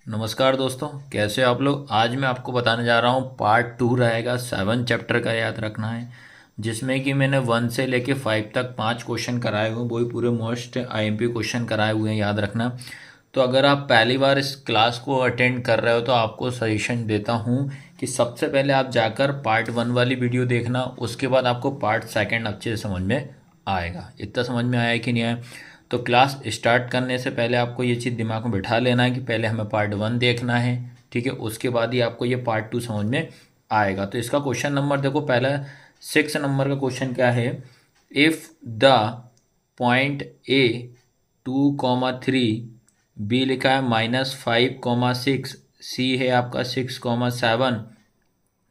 नमस्कार दोस्तों, कैसे हो आप लोग। आज मैं आपको बताने जा रहा हूँ पार्ट 2 रहेगा। 7 चैप्टर का याद रखना है, जिसमें कि मैंने 1 से लेके 5 तक 5 क्वेश्चन कराए हुए हैं। वही पूरे मोस्ट आईएमपी क्वेश्चन कराए हुए हैं, याद रखना। तो अगर आप पहली बार इस क्लास को अटेंड कर रहे हो तो आपको सजेशन देता हूँ कि सबसे पहले आप जाकर पार्ट 1 वाली वीडियो देखना, उसके बाद आपको पार्ट 2 अच्छे से समझ में आएगा। इतना समझ में आया कि नहीं आया। तो क्लास स्टार्ट करने से पहले आपको ये चीज़ दिमाग में बिठा लेना है कि पहले हमें पार्ट 1 देखना है, ठीक है। उसके बाद ही आपको ये पार्ट 2 समझ में आएगा। तो इसका क्वेश्चन नंबर देखो, पहला 6 नंबर का क्वेश्चन क्या है। If the point A 2,3, B लिखा है -5,6, सी है आपका 6,7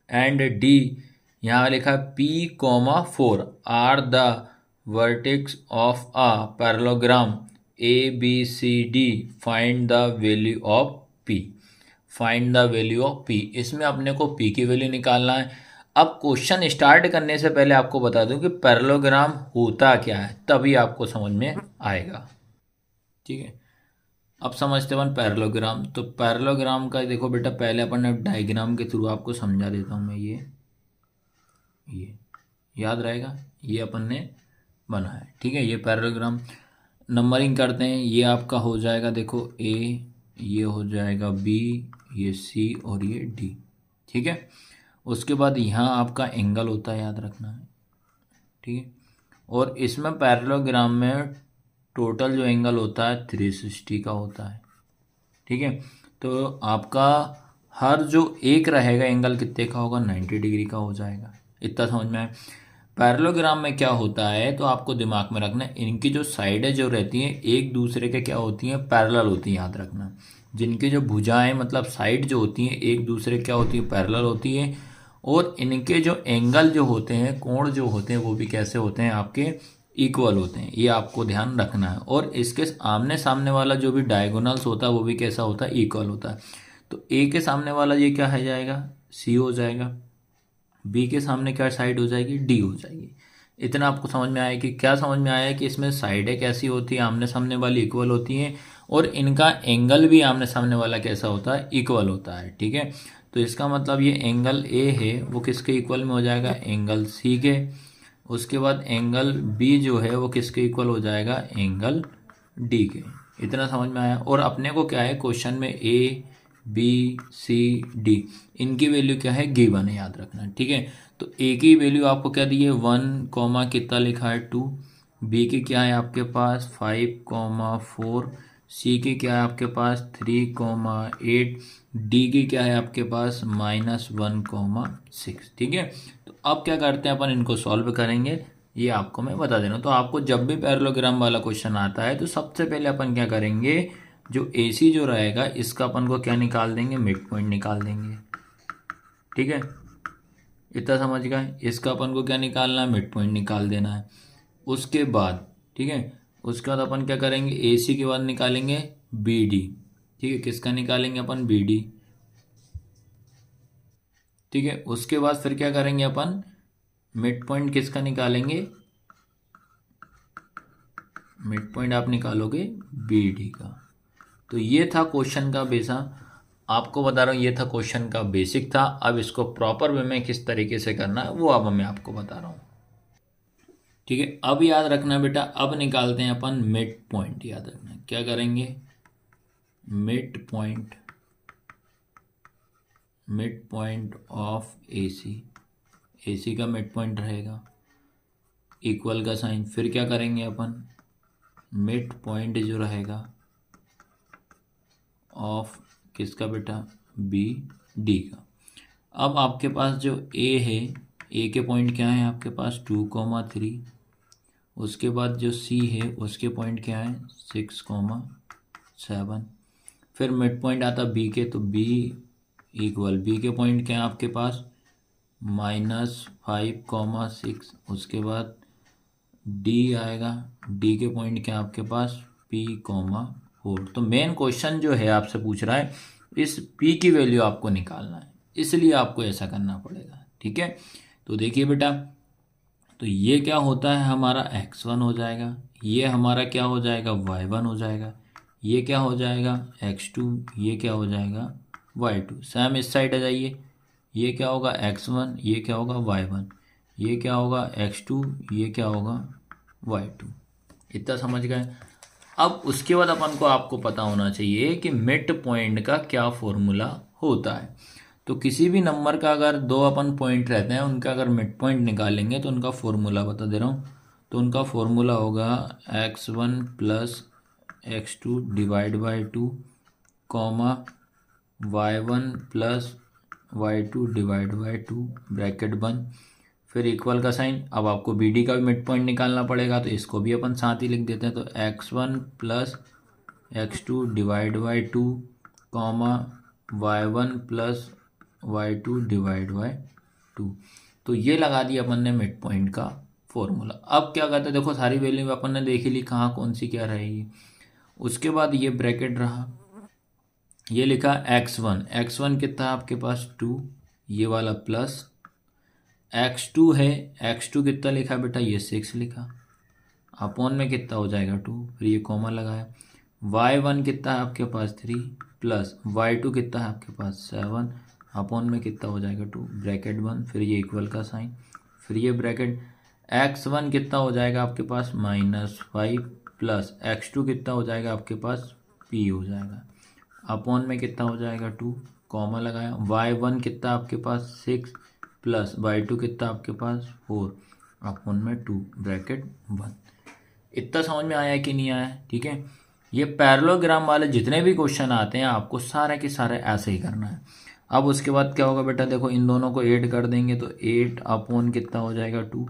एंड डी यहाँ लिखा है P,4 are the vertex of a parallelogram ABCD, find the value of P। Find the value of P, इसमें अपने को P की वैल्यू निकालना है। अब क्वेश्चन स्टार्ट करने से पहले आपको बता दूं कि पैरेललोग्राम होता क्या है, तभी आपको समझ में आएगा, ठीक है। अब समझते हैं पैरेललोग्राम। तो पैरेललोग्राम का देखो बेटा, पहले अपन डायग्राम के थ्रू आपको समझा देता हूँ मैं। ये याद रहेगा, ये अपन ने बना है, ठीक है। ये पैरेललोग्राम नंबरिंग करते हैं। ये आपका हो जाएगा देखो ए, ये हो जाएगा बी, ये सी और ये डी, ठीक है। उसके बाद यहाँ आपका एंगल होता है, याद रखना है, ठीक है। और इसमें पैरेललोग्राम में टोटल जो एंगल होता है 360 का होता है, ठीक है। तो आपका हर जो एक रहेगा एंगल कितने का होगा, 90 डिग्री का हो जाएगा। इतना समझ में आए। पैरेललोग्राम में क्या होता है तो आपको दिमाग में रखना है, इनकी जो साइडें जो रहती हैं एक दूसरे के क्या होती हैं, पैरेलल होती हैं, याद रखना। जिनकी जो भुजाएं मतलब साइड जो होती हैं एक दूसरे क्या होती है, पैरेलल होती है। और इनके जो एंगल जो होते हैं, कोण जो होते हैं, वो भी कैसे होते हैं, आपके इक्वल होते हैं। ये आपको ध्यान रखना है। और इसके आमने सामने वाला जो भी डायगोनल्स होता है वो भी कैसा होता है, इक्वल होता है। तो ए के सामने वाला ये क्या है जाएगा, सी हो जाएगा। बी के सामने क्या साइड हो जाएगी, डी हो जाएगी। इतना आपको समझ में आया कि क्या समझ में आया कि इसमें साइडें कैसी होती है, आमने सामने वाली इक्वल होती हैं। और इनका एंगल भी आमने सामने वाला कैसा होता है, इक्वल होता है, ठीक है। तो इसका मतलब ये एंगल ए है वो किसके इक्वल में हो जाएगा, एंगल सी के। उसके बाद एंगल बी जो है वो किसके इक्वल हो जाएगा, एंगल डी के। इतना समझ में आया। और अपने को क्या है क्वेश्चन में, ए बी सी डी इनकी वैल्यू क्या है, गिवन है, याद रखना, ठीक है। तो ए की वैल्यू आपको क्या दी है, 1 कॉमा कितना लिखा है 2। बी की क्या है आपके पास 5,4। सी की क्या है आपके पास 3,8। डी की क्या है आपके पास -1,6, ठीक है। तो अब क्या करते हैं अपन, इनको सॉल्व करेंगे। ये आपको मैं बता दे रहा हूँ। तो आपको जब भी पैरेललोग्राम वाला क्वेश्चन आता है तो सबसे पहले अपन क्या करेंगे, जो AC जो रहेगा इसका अपन को क्या निकाल देंगे, मिड पॉइंट निकाल देंगे, ठीक है। इतना समझ गए। इसका अपन को क्या निकालना है, मिड पॉइंट निकाल देना है। उसके बाद ठीक है, उसके बाद अपन क्या करेंगे, AC के बाद निकालेंगे BD, ठीक है। किसका निकालेंगे अपन, BD, ठीक है। उसके बाद फिर क्या करेंगे अपन, मिड पॉइंट किसका निकालेंगे, मिड पॉइंट आप निकालोगे BD का। तो ये था क्वेश्चन का बेसा, आपको बता रहा हूँ, ये था क्वेश्चन का बेसिक था। अब इसको प्रॉपर वे में किस तरीके से करना है वो अब मैं आपको बता रहा हूँ, ठीक है। अब याद रखना बेटा, अब निकालते हैं अपन मिड पॉइंट। याद रखना क्या करेंगे, mid point, mid point of AC। AC का मिड पॉइंट रहेगा, इक्वल का साइन। फिर क्या करेंगे अपन, मिड पॉइंट जो रहेगा ऑफ किसका बेटा, BD का। अब आपके पास जो A है, A के पॉइंट क्या है आपके पास 2,3। उसके बाद जो C है उसके पॉइंट क्या है 6,7। फिर मिड पॉइंट आता B के, तो B इक्वल, B के पॉइंट क्या है आपके पास -5,6। उसके बाद D आएगा, D के पॉइंट क्या है आपके पास P,4। तो मेन क्वेश्चन जो है आपसे पूछ रहा है इस P की वैल्यू आपको निकालना है, इसलिए आपको ऐसा करना पड़ेगा, ठीक है। तो देखिए बेटा, तो ये क्या होता है हमारा x1 हो जाएगा, ये हमारा क्या हो जाएगा y1 हो जाएगा, ये क्या हो जाएगा x2, ये क्या हो जाएगा y2। सेम इस साइड आ जाइए, ये क्या होगा x1, ये क्या होगा y1, ये क्या होगा x2, ये क्या होगा y2। इतना समझ गए। अब उसके बाद अपन को आपको पता होना चाहिए कि मिड पॉइंट का क्या फॉर्मूला होता है। तो किसी भी नंबर का अगर दो अपन पॉइंट रहते हैं, उनका अगर मिड पॉइंट निकालेंगे तो उनका फॉर्मूला बता दे रहा हूँ। तो उनका फॉर्मूला होगा x1 plus x2 divide by 2 comma y1 plus y2 divide by 2 bracket बंद, फिर इक्वल का साइन। अब आपको बी डी का भी मिड पॉइंट निकालना पड़ेगा, तो इसको भी अपन साथ ही लिख देते हैं। तो x1 plus x2 divide by 2 comma y1 plus y2 divide by 2। तो ये लगा दिया अपन ने मिड पॉइंट का फॉर्मूला। अब क्या करते हैं, देखो सारी वैल्यू अपन ने देख ही ली कहाँ कौन सी क्या रहेगी। उसके बाद ये ब्रैकेट रहा, ये लिखा x1 कितना है आपके पास 2, ये वाला प्लस x2 है, x2 कितना लिखा बेटा ये 6 लिखा, अपॉन में कितना हो जाएगा 2, फिर ये कॉमा लगाया। y1 कितना है आपके पास 3 प्लस y2 कितना है आपके पास 7, अपॉन में कितना हो जाएगा 2, ब्रैकेट बंद, फिर ये इक्वल का साइन, फिर ये ब्रैकेट। x1 कितना हो जाएगा आपके पास -5 प्लस x2 कितना हो जाएगा आपके पास p हो जाएगा, अपॉन में कितना हो जाएगा 2, कॉमा लगाया। y1 कितना आपके पास 6 प्लस y2 कितना आपके पास 4, अपॉन में 2 ब्रैकेट बंद। इतना समझ में आया कि नहीं आया? ठीक है, ये पैरेललोग्राम वाले जितने भी क्वेश्चन आते हैं आपको सारे के सारे ऐसे ही करना है। अब उसके बाद क्या होगा बेटा, देखो इन दोनों को ऐड कर देंगे तो 8 अपॉन कितना हो जाएगा 2,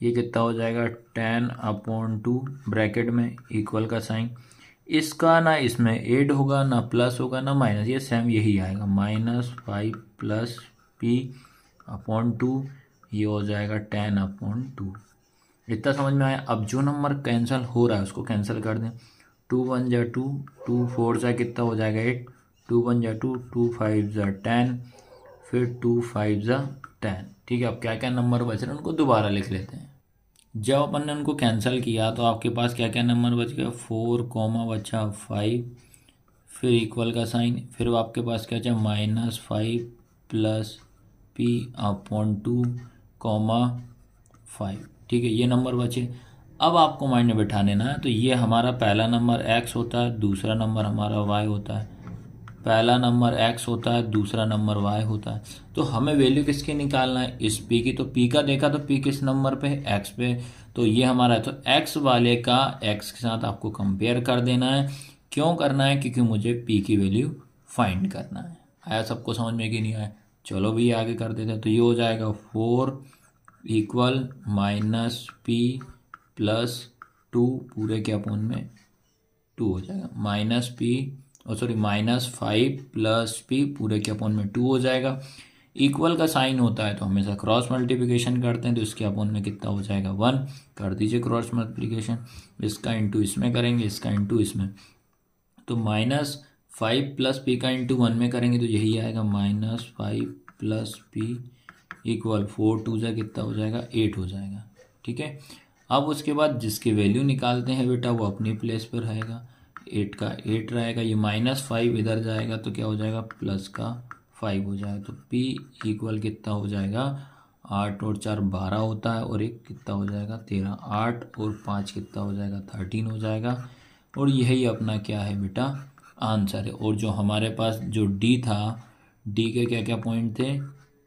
ये कितना हो जाएगा 10 अपॉन 2 ब्रैकेट में इक्वल का साइन। इसका ना इसमें ऐड होगा ना प्लस होगा ना माइनस, ये सेम यही आएगा -5 प्लस p अपॉन 2, ये हो जाएगा 10 अपॉन 2। इतना समझ में आया? अब जो नंबर कैंसिल हो रहा है उसको कैंसिल कर दें। 2 1 जा 2, 2 4 जा कितना हो जाएगा 8, 2 1 जा 2, 2 5 जा 10, फिर 2 5 जा 10। ठीक है, अब क्या क्या नंबर बच रहे हैं उनको दोबारा लिख लेते हैं। जब अपन ने उनको कैंसिल किया तो आपके पास क्या क्या नंबर बच गया, 4 कॉमा बचा 5, फिर इक्वल का साइन, फिर आपके पास क्या बचा -5 प्लस p अपॉन 2 कॉमा 5। ठीक है, ये नंबर बचे। अब आपको माइंड में बैठा लेना है, तो ये हमारा पहला नंबर x होता है, दूसरा नंबर हमारा y होता है। पहला नंबर x होता है, दूसरा नंबर y होता है। तो हमें वैल्यू किसकी निकालना है, इस p की। तो p का देखा तो p किस नंबर पे है, x पे, तो ये हमारा है। तो x वाले का x के साथ आपको कंपेयर कर देना है। क्यों करना है, क्योंकि मुझे p की वैल्यू फाइंड करना है। आया सबको समझ में कि नहीं आया? चलो भी आगे कर देते हैं। तो ये हो जाएगा 4 इक्वल -p प्लस 2 पूरे के अपॉन में 2 हो जाएगा, -5 प्लस p पूरे के अपॉन में 2 हो जाएगा। इक्वल का साइन होता है तो हमेशा क्रॉस मल्टीप्लिकेशन करते हैं, तो इसके अपॉन में कितना हो जाएगा 1, कर दीजिए क्रॉस मल्टीप्लिकेशन। इसका इंटू इसमें करेंगे, इसका इंटू इसमें, तो -5 प्लस p का इंटू 1 में करेंगे तो यही आएगा -5 प्लस p इक्वल 4 2 जा कितना हो जाएगा 8 हो जाएगा। ठीक है, अब उसके बाद जिसकी वैल्यू निकालते हैं बेटा वो अपनी प्लेस पर रहेगा, 8 का 8 रहेगा, ये -5 इधर जाएगा तो क्या हो जाएगा प्लस का 5 हो जाएगा। तो p इक्वल कितना हो जाएगा 8 और 4 12 होता है, और एक कितना हो जाएगा 13, 8 और 5 कितना हो जाएगा 13 हो जाएगा। और यही अपना क्या है बेटा आंसर है। और जो हमारे पास जो d था, d के क्या क्या पॉइंट थे,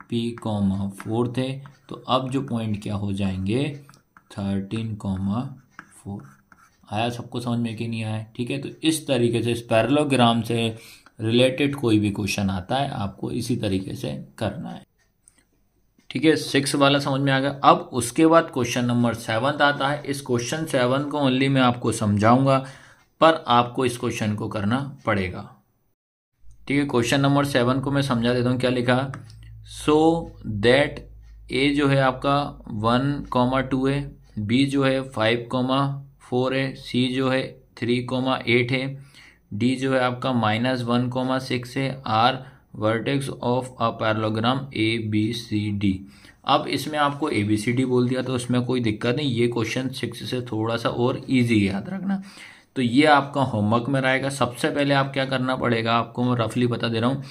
p, 4 थे, तो अब जो पॉइंट क्या हो जाएंगे 13, 4। आया सबको समझ में कि नहीं आया? ठीक है, तो इस तरीके से इस पैरेललोग्राम से रिलेटेड कोई भी क्वेश्चन आता है आपको इसी तरीके से करना है। ठीक है, 6 वाला समझ में आ गया। अब उसके बाद क्वेश्चन नंबर 7 आता है। इस क्वेश्चन 7 को ओनली मैं आपको समझाऊंगा, पर आपको इस क्वेश्चन को करना पड़ेगा। ठीक है, क्वेश्चन नंबर 7 को मैं समझा देता हूँ। क्या लिखा, सो दैट ए जो है आपका 1,2 है, बी जो है 5,4 है, सी जो है 3,8 है, डी जो है आपका -1,6 है, are vertex of a parallelogram ABCD। अब इसमें आपको ABCD बोल दिया तो इसमें कोई दिक्कत नहीं, ये क्वेश्चन 6 से थोड़ा सा और इजी याद रखना। तो ये आपका होमवर्क में रहेगा। सबसे पहले आप क्या करना पड़ेगा, आपको मैं रफली बता दे रहा हूँ।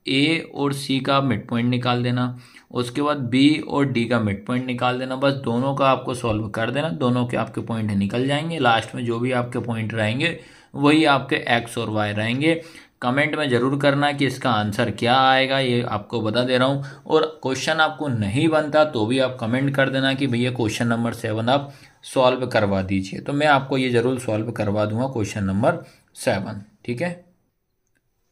ए और सी का मिड पॉइंट निकाल देना, उसके बाद बी और डी का मिड पॉइंट निकाल देना, बस दोनों का आपको सॉल्व कर देना, दोनों के आपके पॉइंट निकल जाएंगे। लास्ट में जो भी आपके पॉइंट रहेंगे वही आपके एक्स और वाई रहेंगे। कमेंट में ज़रूर करना कि इसका आंसर क्या आएगा, ये आपको बता दे रहा हूँ। और क्वेश्चन आपको नहीं बनता तो भी आप कमेंट कर देना कि भैया क्वेश्चन नंबर 7 आप सॉल्व करवा दीजिए, तो मैं आपको ये ज़रूर सॉल्व करवा दूंगा क्वेश्चन नंबर 7। ठीक है,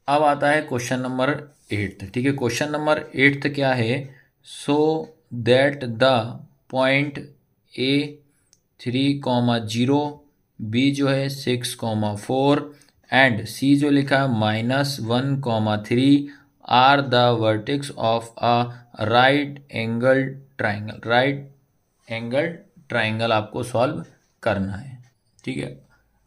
अब आता है क्वेश्चन नंबर 8। ठीक है, क्वेश्चन नंबर 8 क्या है, so that the point A 3,0, B जो है 6,4 एंड सी जो लिखा है -1,3 are the vertex of a right angle triangle. Right angle triangle आपको सॉल्व करना है। ठीक है,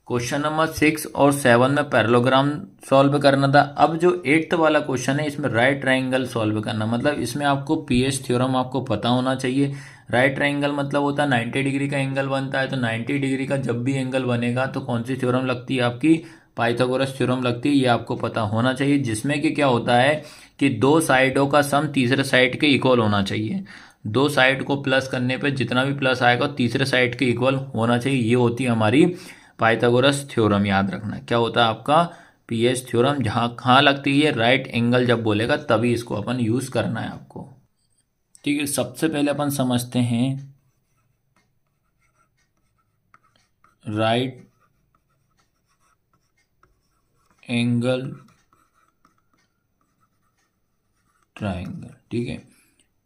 क्वेश्चन नंबर 6 और 7 में पैरेललोग्राम सॉल्व करना था। अब जो 8th वाला क्वेश्चन है इसमें राइट ट्राइंगल सॉल्व करना, मतलब इसमें आपको पीएस थ्योरम आपको पता होना चाहिए। राइट ट्राइंगल मतलब होता है 90 डिग्री का एंगल बनता है, तो 90 डिग्री का जब भी एंगल बनेगा तो कौन सी थ्योरम लगती है आपकी, पाइथागोरस थ्योरम लगती है। ये आपको पता होना चाहिए, जिसमें कि क्या होता है कि दो साइडों का सम तीसरे साइड के इक्वल होना चाहिए। दो साइड को प्लस करने पे जितना भी प्लस आएगा तीसरे साइड के इक्वल होना चाहिए। ये होती है हमारी पाइथागोरस थ्योरम। याद रखना क्या होता है आपका पीएस थ्योरम। जहाँ कहाँ लगती है, राइट एंगल जब बोलेगा तभी इसको अपन यूज करना है आपको। ठीक है, सबसे पहले अपन समझते हैं राइट एंगल ट्राइंगल। ठीक है,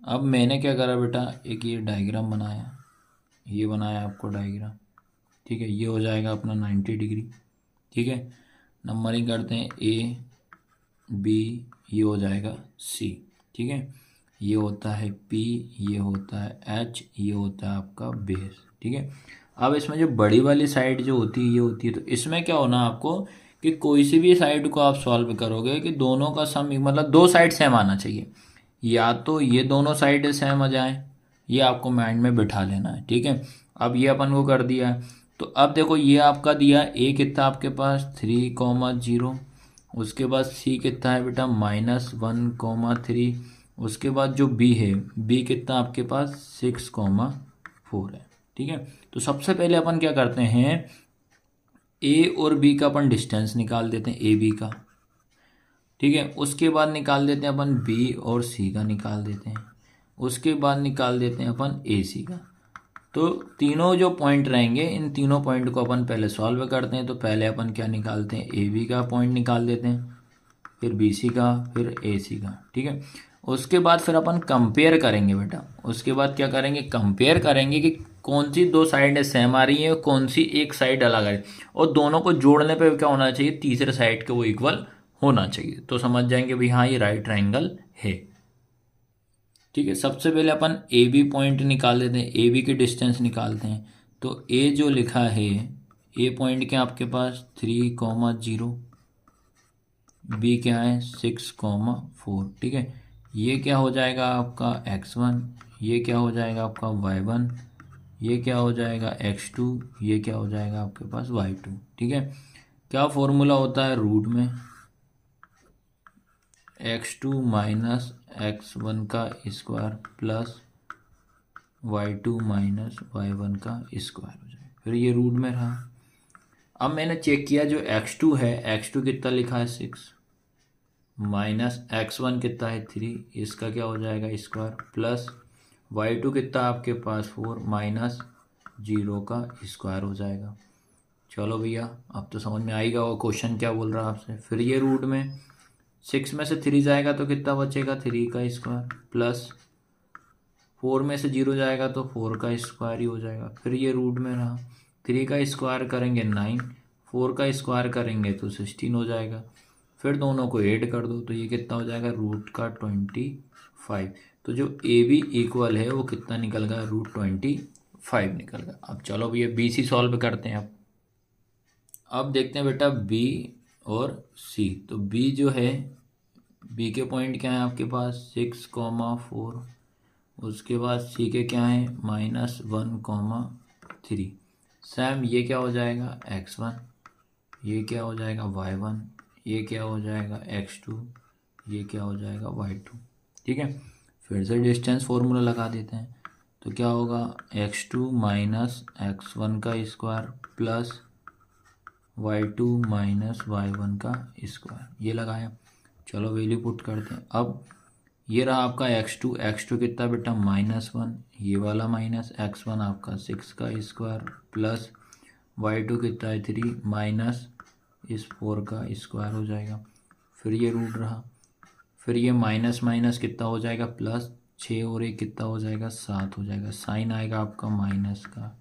अब मैंने क्या करा बेटा, एक ये डायग्राम बनाया, ये बनाया आपको डायग्राम। ठीक है, ये हो जाएगा अपना 90 डिग्री। ठीक है, नंबरिंग करते हैं ए बी, ये हो जाएगा सी। ठीक है, ये होता है पी, ये होता है एच, ये होता है आपका बेस। ठीक है, अब इसमें जो बड़ी वाली साइड जो होती है ये होती है, तो इसमें क्या होना आपको कि कोई सी भी साइड को आप सॉल्व करोगे कि दोनों का सम मतलब दो साइड सेम आना चाहिए, या तो ये दोनों साइड सेम आ जाए, ये आपको माइंड में बिठा लेना है। ठीक है, अब ये अपन को कर दिया है, तो अब देखो ये आपका दिया ए कितना आपके पास 3,0, उसके बाद सी कितना है बेटा -1,3, उसके बाद जो बी है, बी कितना आपके पास 6,4 है। ठीक है, तो सबसे पहले अपन क्या करते हैं, ए और बी का अपन डिस्टेंस निकाल देते हैं, ए बी का। ठीक है, उसके बाद निकाल देते हैं अपन बी और सी का निकाल देते हैं, उसके बाद निकाल देते हैं अपन ए सी का। तो तीनों जो पॉइंट रहेंगे इन तीनों पॉइंट को अपन पहले सॉल्व करते हैं। तो पहले अपन क्या निकालते हैं, ए बी का पॉइंट निकाल देते हैं, फिर बी सी का, फिर ए सी का। ठीक है, उसके बाद फिर अपन कंपेयर करेंगे बेटा। उसके बाद क्या करेंगे, कंपेयर करेंगे कि कौन सी दो साइड सेम आ रही है, कौन सी एक साइड अलग आ रही है, और दोनों को जोड़ने पे क्या होना चाहिए, तीसरे साइड के वो इक्वल होना चाहिए। तो समझ जाएंगे भाई हाँ ये राइट ट्राइंगल है। ठीक है, सबसे पहले अपन ए बी पॉइंट निकाल लेते हैं, ए बी की डिस्टेंस निकालते हैं। तो ए जो लिखा है, ए पॉइंट क्या आपके पास 3,0, बी क्या है 6,4। ठीक है, ये क्या हो जाएगा आपका x1, ये क्या हो जाएगा आपका y1, ये क्या हो जाएगा x2, ये क्या हो जाएगा आपके पास y2। ठीक है, क्या फॉर्मूला होता है रूट में, x2 माइनस x1 का square plus y2 minus y1 का स्क्वायर हो जाएगा, फिर ये रूट में रहा। अब मैंने चेक किया जो x2 है, x2 कितना लिखा है 6 माइनस x1 कितना है 3, इसका क्या हो जाएगा स्क्वायर प्लस y2 कितना आपके पास 4 माइनस 0 का स्क्वायर हो जाएगा। चलो भैया अब तो समझ में आएगा वो क्वेश्चन क्या बोल रहा है आपसे। फिर ये रूट में 6 में से 3 जाएगा तो कितना बचेगा 3 का स्क्वायर प्लस 4 में से 0 जाएगा तो 4 का स्क्वायर ही हो जाएगा। फिर ये रूट में रहा, 3 का स्क्वायर करेंगे 9, 4 का स्क्वायर करेंगे तो 16 हो जाएगा। फिर दोनों को ऐड कर दो तो ये कितना हो जाएगा रूट का 25। तो जो ए बी इक्वल है वो कितना निकल गया, √25 निकल गया। अब चलो भैया बी सी सॉल्व करते हैं। अब देखते हैं बेटा बी और सी। तो बी जो है, बी के पॉइंट क्या है आपके पास 6,4, उसके बाद सी के क्या है -1,3। सैम ये क्या हो जाएगा x1, ये क्या हो जाएगा y1, ये क्या हो जाएगा x2, ये क्या हो जाएगा y2। ठीक है, फिर से डिस्टेंस फॉर्मूला लगा देते हैं। तो क्या होगा, x2 माइनस x1 का square plus y2 minus y1 का स्क्वायर, ये लगाया। चलो वैल्यू पुट करते हैं। अब ये रहा आपका x2 कितना बेटा -1, ये वाला माइनस x1 आपका 6 का स्क्वायर प्लस y2 कितना है 3 माइनस इस 4 का स्क्वायर हो जाएगा। फिर ये रूट रहा, फिर ये माइनस माइनस कितना हो जाएगा प्लस, 6 और 1 कितना हो जाएगा 7 हो जाएगा। साइन आएगा आपका माइनस का,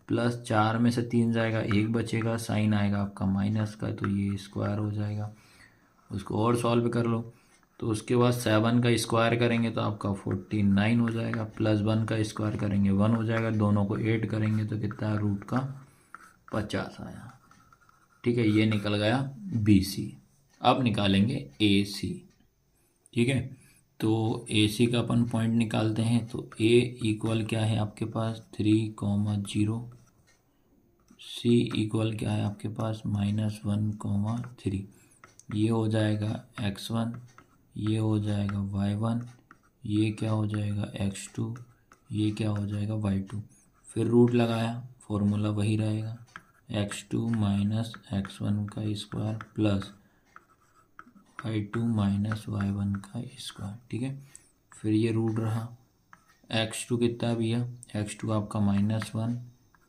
प्लस 4 में से 3 जाएगा 1 बचेगा, साइन आएगा आपका माइनस का, तो ये स्क्वायर हो जाएगा। उसको और सॉल्व कर लो। तो उसके बाद 7 का स्क्वायर करेंगे तो आपका 49 हो जाएगा, प्लस 1 का स्क्वायर करेंगे 1 हो जाएगा, दोनों को ऐड करेंगे तो कितना है रूट का 50 आया। ठीक है, ये निकल गया BC। अब निकालेंगे AC। ठीक है, तो AC का अपन पॉइंट निकालते हैं। तो A इक्वल क्या है आपके पास 3,0, C इक्वल क्या है आपके पास -1,3। ये हो जाएगा x1, ये हो जाएगा y1, ये क्या हो जाएगा x2, ये क्या हो जाएगा y2। फिर रूट लगाया, फॉर्मूला वही रहेगा, x2 माइनस x1 का square plus y2 minus y1 का स्क्वायर। ठीक है, फिर ये रूट रहा, x2 कितना भैया, x2 आपका -1,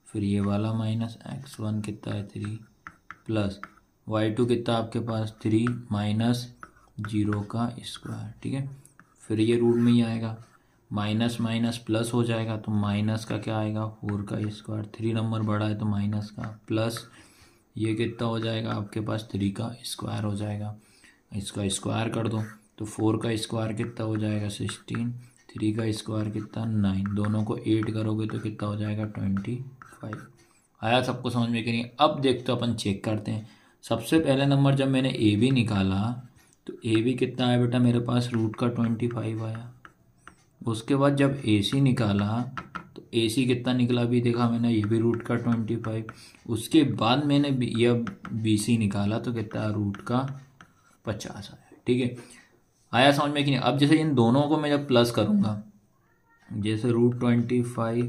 फिर ये वाला माइनस x1 कितना है 3 प्लस y2 कितना आपके पास 3 माइनस 0 का स्क्वायर। ठीक है, फिर ये रूट में ही आएगा, माइनस माइनस प्लस हो जाएगा, तो माइनस का क्या आएगा 4 का स्क्वायर, 3 नंबर बड़ा है तो माइनस का, प्लस ये कितना हो जाएगा आपके पास 3 का स्क्वायर हो जाएगा। इसका स्क्वायर कर दो तो 4 का स्क्वायर कितना हो जाएगा 16, 3 का स्क्वायर कितना 9, दोनों को 8 करोगे तो कितना हो जाएगा 25। आया सबको समझ में कि नहीं। अब देखते अपन चेक करते हैं। सबसे पहले नंबर जब मैंने AB निकाला तो AB कितना आया बेटा मेरे पास रूट का 25 आया। उसके बाद जब AC निकाला तो AC कितना निकला भी देखा मैंने, ये भी रूट का 25। उसके बाद मैंने यह BC निकाला तो कितना रूट का 50 आया। ठीक है, आया समझ में कि नहीं। अब जैसे इन दोनों को मैं जब प्लस करूँगा, जैसे √25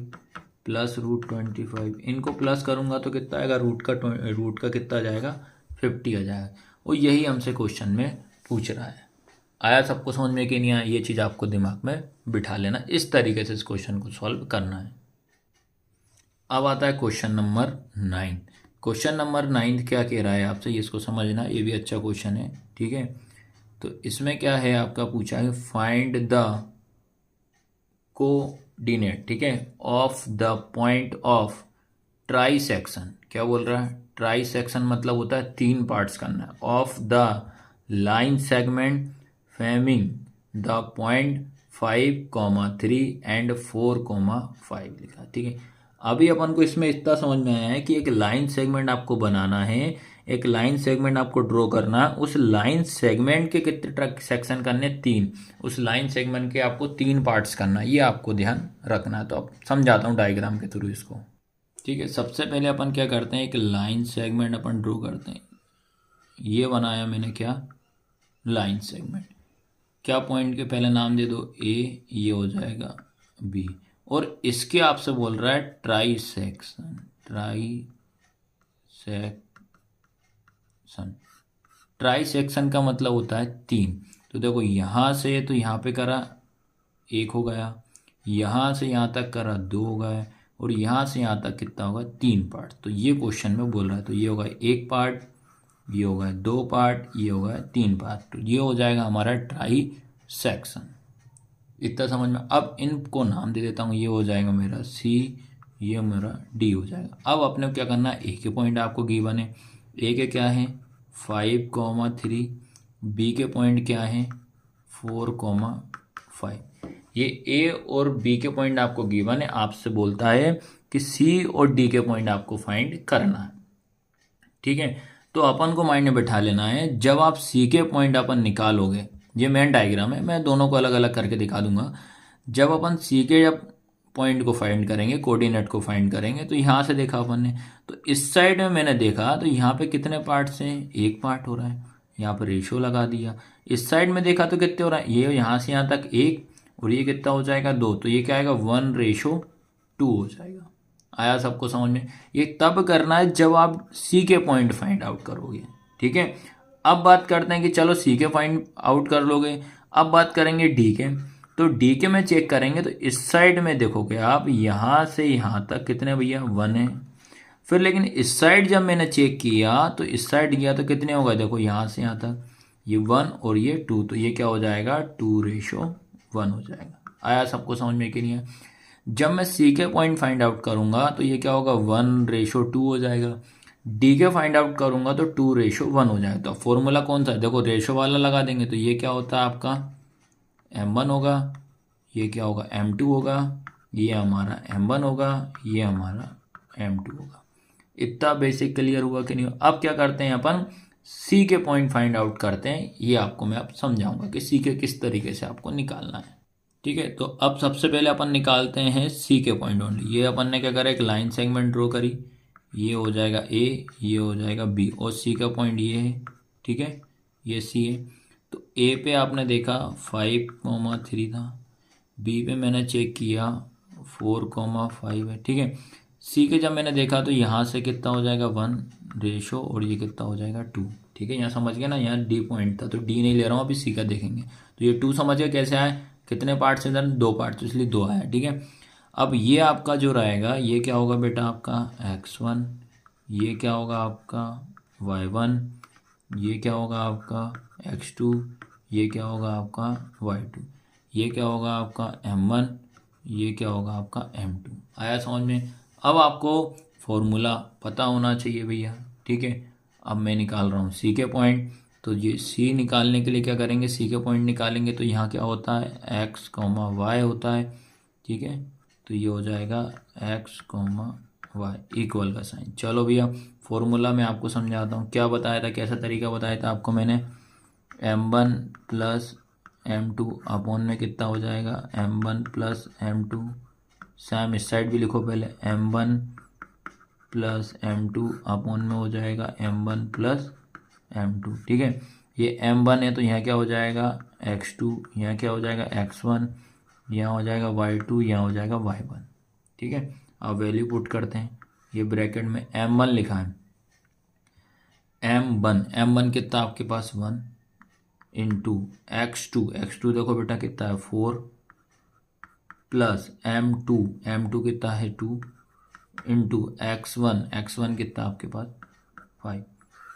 प्लस √25, इनको प्लस करूँगा तो कितना आएगा रूट का कितना जाएगा 50 आ जाएगा। और यही हमसे क्वेश्चन में पूछ रहा है। आया सबको समझ में कि नहीं आया, ये चीज़ आपको दिमाग में बिठा लेना, इस तरीके से इस क्वेश्चन को सॉल्व करना है। अब आता है क्वेश्चन नंबर 9। क्वेश्चन नंबर 9 क्या कह रहा है आपसे, ये इसको समझना, ये भी अच्छा क्वेश्चन है। ठीक है, तो इसमें क्या है आपका पूछा है फाइंड द कोऑर्डिनेट, ठीक है, of the point of try section. क्या बोल रहा है, ट्राई सेक्शन मतलब होता है 3 पार्ट्स करना है, of the line segment forming the point 5,3 and 4,5 लिखा। ठीक है, अभी अपन को इसमें इतना समझ में आया है कि एक लाइन सेगमेंट आपको बनाना है, एक लाइन सेगमेंट आपको ड्रॉ करना है। उस लाइन सेगमेंट के कितने सेक्शन करने 3, उस लाइन सेगमेंट के आपको 3 पार्ट्स करना है, ये आपको ध्यान रखना है। तो अब समझाता हूँ डायग्राम के थ्रू इसको। ठीक है, सबसे पहले अपन क्या करते हैं, एक लाइन सेगमेंट अपन ड्रॉ करते हैं। ये बनाया मैंने क्या लाइन सेगमेंट, क्या पॉइंट के पहले नाम दे दो A, ये हो जाएगा B, और इसके आपसे बोल रहा है ट्राई सेक्शन, ट्राई सेक्शन का मतलब होता है 3। तो देखो यहाँ से तो यहाँ पे करा 1 हो गया, यहाँ से यहाँ तक करा 2 हो गया, और यहाँ से यहाँ तक कितना होगा 3 पार्ट। तो ये क्वेश्चन में बोल रहा है, तो ये होगा 1 पार्ट, ये होगा 2 पार्ट, ये होगा 3 पार्ट, तो ये हो जाएगा हमारा ट्राई सेक्शन। इतना समझ में। अब इनको नाम दे देता हूँ, ये हो जाएगा मेरा C, ये मेरा D हो जाएगा। अब अपने क्या करना है, A के पॉइंट आपको गिवन है, A के क्या है 5,3, B के पॉइंट क्या है 4,5। ये A और B के पॉइंट आपको गिवन है, आपसे बोलता है कि C और D के पॉइंट आपको फाइंड करना है। ठीक है, तो अपन को माइंड में बैठा लेना है, जब आप C के पॉइंट अपन निकालोगे, ये मेन डायग्राम है, मैं दोनों को अलग अलग करके दिखा दूंगा। जब अपन C के जब पॉइंट को फाइंड करेंगे, कोऑर्डिनेट को फाइंड करेंगे। तो यहाँ से देखा अपन ने, तो इस साइड में मैंने देखा तो यहाँ पे कितने पार्ट्स हैं, एक पार्ट हो रहा है, यहाँ पर रेशो लगा दिया। इस साइड में देखा तो कितने हो रहा है, ये यहाँ से यहाँ तक एक, और ये कितना हो जाएगा 2, तो ये क्या आएगा 1:2 हो जाएगा। आया सबको समझ में? ये तब करना है जब आप सी के पॉइंट फाइंड आउट करोगे, ठीक है। अब बात करते हैं कि चलो सी के फाइंड आउट कर लोगे, अब बात करेंगे डी के। तो डी के में चेक करेंगे तो इस साइड में देखोगे आप, यहाँ से यहाँ तक कितने भैया 1 है। फिर लेकिन इस साइड जब मैंने चेक किया तो इस साइड गया तो कितने होगा, देखो यहाँ से यहाँ तक ये 1 और ये 2, तो ये क्या हो जाएगा 2:1 हो जाएगा। आया सबको समझ में कि नहीं है? जब मैं सी के पॉइंट फाइंड आउट करूंगा तो ये क्या होगा 1:2 हो जाएगा। डी के फाइंड आउट करूंगा तो 2:1 हो जाएगा। तो फॉर्मूला कौन सा है, देखो रेशो वाला लगा देंगे तो ये क्या होता है आपका m1 होगा, ये क्या होगा m2 होगा, ये हमारा m1 होगा, ये हमारा m2 होगा। इतना बेसिक क्लियर हुआ कि नहीं? अब क्या करते हैं अपन, सी के पॉइंट फाइंड आउट करते हैं। ये आपको मैं अब समझाऊंगा कि सी के किस तरीके से आपको निकालना है, ठीक है। तो अब सबसे पहले अपन निकालते हैं सी के पॉइंट ओनली। ये अपन ने क्या करा, एक लाइन सेगमेंट ड्रॉ करी, ये हो जाएगा ए, ये हो जाएगा बी, और सी का पॉइंट ये है, ठीक है, ये सी है। तो ए पे आपने देखा 5,3 था, बी पे मैंने चेक किया 4,5 है, ठीक है। सी के जब मैंने देखा तो यहाँ से कितना हो जाएगा 1:, और ये कितना हो जाएगा 2, ठीक है। यहाँ समझ गया ना, यहाँ डी पॉइंट था तो डी नहीं ले रहा हूँ, अभी सी का देखेंगे। तो ये 2 समझ गया कैसे आए, कितने पार्ट से, 2 पार्ट, तो इसलिए 2 आया, ठीक है। अब ये आपका जो रहेगा ये क्या होगा बेटा आपका x1, ये क्या होगा आपका y1, ये क्या होगा आपका x2, ये क्या होगा आपका y2, ये क्या होगा आपका m1, ये क्या होगा आपका m2। आया समझ में? अब आपको फॉर्मूला पता होना चाहिए भैया, ठीक है। अब मैं निकाल रहा हूँ सी के पॉइंट। तो ये सी निकालने के लिए क्या करेंगे, सी के पॉइंट निकालेंगे तो यहाँ क्या होता है x, y होता है, ठीक है। तो ये हो जाएगा x, y इक्वल का साइन। चलो भैया फॉर्मूला मैं आपको समझाता हूँ। क्या बताया था, कैसा तरीका बताया था आपको मैंने, m1 प्लस m2 अपॉन में कितना हो जाएगा m1 प्लस m2, सेम इस साइड भी लिखो पहले, m1 प्लस m2 अपॉन में हो जाएगा m1 प्लस m2, ठीक है। ये m1 है तो यहाँ क्या हो जाएगा x2, यहाँ क्या हो जाएगा x1, यहाँ हो जाएगा y2, यहाँ हो जाएगा y1, ठीक है। अब वैल्यू पुट करते हैं, ये ब्रैकेट में m1 लिखा है, m1 कितना आपके पास 1 इंटू x2 देखो बेटा कितना है 4 प्लस m2 कितना है 2 इंटू x1 कितना आपके पास 5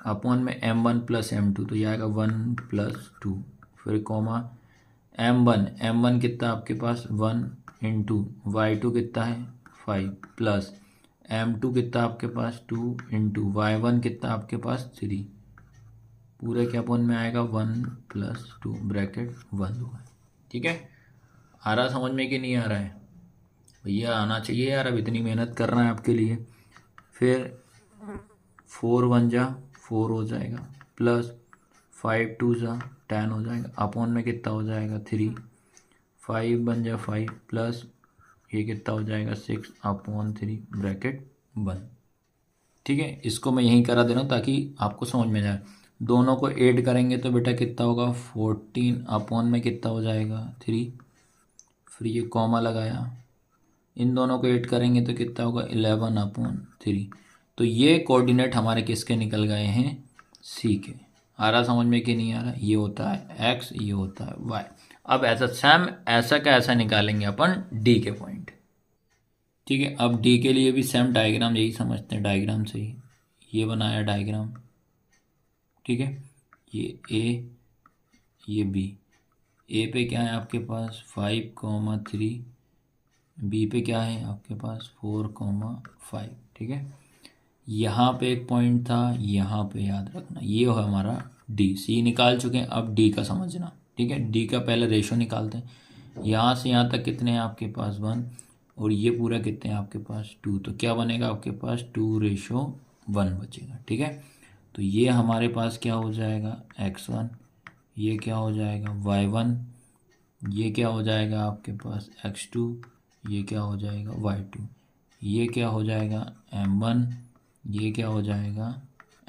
अपॉन में m1 प्लस m2, तो ये आएगा 1 प्लस 2, फिर कॉमा m1 कितना आपके पास 1 इंटू y2 कितना है 5 प्लस m2 कितना आपके पास 2 इंटू y1 कितना आपके पास 3, पूरे के अपॉन में आएगा 1 प्लस 2 ब्रैकेट 1 होगा, ठीक है। आ रहा समझ में कि नहीं आ रहा है भैया? आना चाहिए यार, अब इतनी मेहनत कर रहे हैं आपके लिए। फिर 4 1 जा 4 हो जाएगा, प्लस 5 2 जा 10 हो जाएगा, अपॉन में कितना हो जाएगा 3, 5 1 जा 5 प्लस ये कितना हो जाएगा 6 अपॉन 3 ब्रैकेट 1, ठीक है। इसको मैं यहीं करा दे रहा हूँ ताकि आपको समझ में जाए। दोनों को ऐड करेंगे तो बेटा कितना होगा 14 अपॉन में कितना हो जाएगा 3, फिर ये कॉमा लगाया, इन दोनों को ऐड करेंगे तो कितना होगा 11 अपॉन 3। तो ये कोऑर्डिनेट हमारे किसके निकल गए हैं, सी के। आ रहा समझ में कि नहीं आ रहा? ये होता है x, ये होता है y। अब ऐसा सेम ऐसा का ऐसा निकालेंगे अपन डी के पॉइंट, ठीक है। अब डी के लिए भी सेम डायग्राम यही समझते हैं, डायग्राम से ही ये बनाया डायग्राम, ठीक है। ये ए, ये बी, ए पे क्या है आपके पास 5,3, बी पे क्या है आपके पास 4,5, ठीक है। यहाँ पे एक पॉइंट था, यहाँ पे याद रखना ये है हमारा डी। सी निकाल चुके हैं, अब डी का समझना, ठीक है। डी का पहले रेशो निकालते हैं, यहाँ से यहाँ तक कितने हैं आपके पास 1, और ये पूरा कितने हैं आपके पास 2, तो क्या बनेगा आपके पास 2:1 बचेगा, ठीक है। तो ये हमारे पास क्या हो जाएगा x1, ये क्या हो जाएगा y1, ये क्या हो जाएगा आपके पास x2, ये क्या हो जाएगा y2, ये क्या हो जाएगा m1, ये क्या हो जाएगा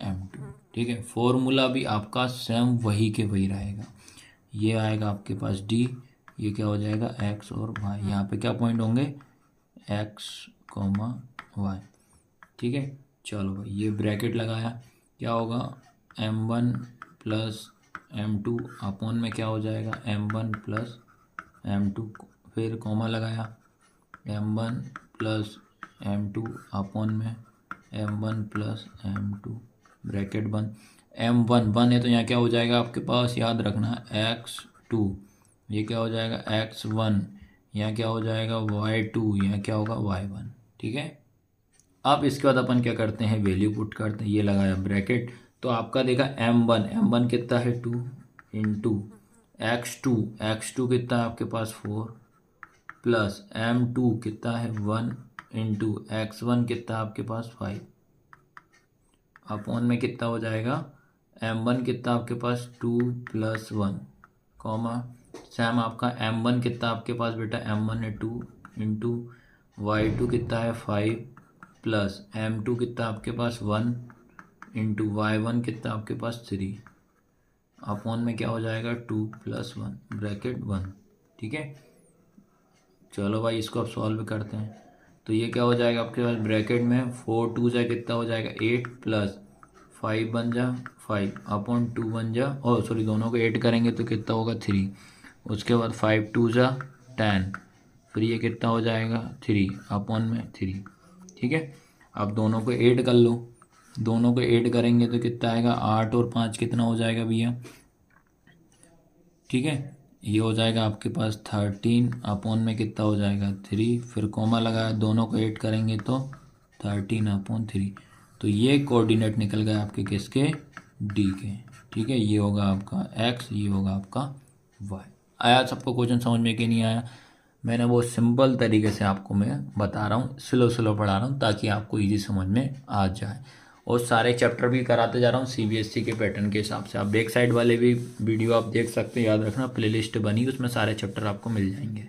m2। ठीक है, फॉर्मूला भी आपका सेम वही के वही रहेगा। ये आएगा आपके पास d, ये क्या हो जाएगा x और y, यहाँ पे क्या पॉइंट होंगे x, y। ठीक है, चलो भाई ये ब्रैकेट लगाया, क्या होगा m1 प्लस m2 अपॉन में क्या हो जाएगा m1 प्लस m2, फिर कॉमा लगाया m1 प्लस m2 अपॉन में m1 प्लस m2 ब्रैकेट बंद। m1 1 है तो यहाँ क्या हो जाएगा आपके पास, याद रखना x2, ये क्या हो जाएगा x1, यहाँ क्या हो जाएगा y2, यहाँ क्या होगा y1। ठीक है, अब इसके बाद अपन क्या करते हैं, वैल्यू पुट करते हैं। ये लगाया ब्रैकेट, तो आपका देखा m1 कितना है 2 इंटू x2 कितना है आपके पास 4 प्लस m2 कितना है 1 इंटू x1 कितना आपके पास 5 अपॉन में कितना हो जाएगा m1 कितना आपके पास 2 प्लस 1 कॉमा सैम आपका m1 कितना आपके पास बेटा m1 है 2 इंटू y2 कितना है 5 प्लस m2 कितना आपके पास 1 इंटू y1 कितना आपके पास 3 अपॉन में क्या हो जाएगा 2 प्लस 1 ब्रैकेट 1। ठीक है, चलो भाई इसको अब सॉल्व करते हैं। तो ये क्या हो जाएगा आपके पास ब्रैकेट में 4 2 जा कितना हो जाएगा 8 प्लस 5 बन जा 5 अपॉन 2 बन जा, और सॉरी दोनों को 8 करेंगे तो कितना होगा 3, उसके बाद 5 2 जा 10, फिर ये कितना हो जाएगा 3 अपॉन में 3। ठीक है, अब दोनों को ऐड कर लो, दोनों को ऐड करेंगे तो कितना आएगा 8 और 5 कितना हो जाएगा भैया। ठीक है, ये हो जाएगा आपके पास 13 अपॉन में कितना हो जाएगा 3, फिर कॉमा लगाया, दोनों को ऐड करेंगे तो 13 अपॉन 3। तो ये कोऑर्डिनेट निकल गए आपके किसके, डी के। ठीक है, ये होगा आपका x, ये होगा आपका y। आया सबको क्वेश्चन समझ में कि नहीं आया? मैंने वो सिंपल तरीके से आपको मैं बता रहा हूँ, स्लो स्लो पढ़ा रहा हूँ ताकि आपको इजी समझ में आ जाए, और सारे चैप्टर भी कराते जा रहा हूँ सीबीएसई के पैटर्न के हिसाब से। आप बैक साइड वाले भी वीडियो आप देख सकते हैं, याद रखना प्लेलिस्ट बनी उसमें सारे चैप्टर आपको मिल जाएंगे।